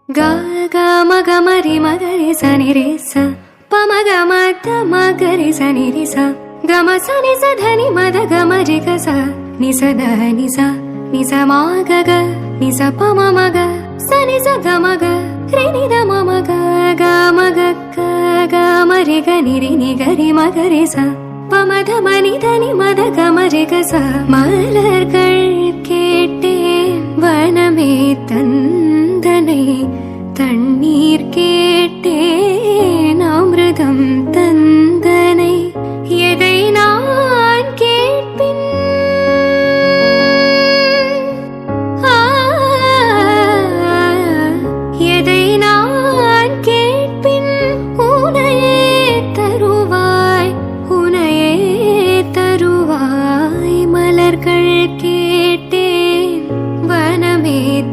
க க மக மரி மகரி சனி ரே ச பமக மத மகரி சனி ரி ச கம சனி ச தனி மத கமரி க ச நி ச த நி ச நி ச மா க க நி ச ப ம ம க சனி ச க ம க ரி நி த ம ம க க ம க க க ம ரி க நி ரி நி க ரி ம க ரி ச ப ம த ம நி த நி ம த க ம ரி க ச மலர்கள் கேட்டேன் வனமே தந்தனை தன்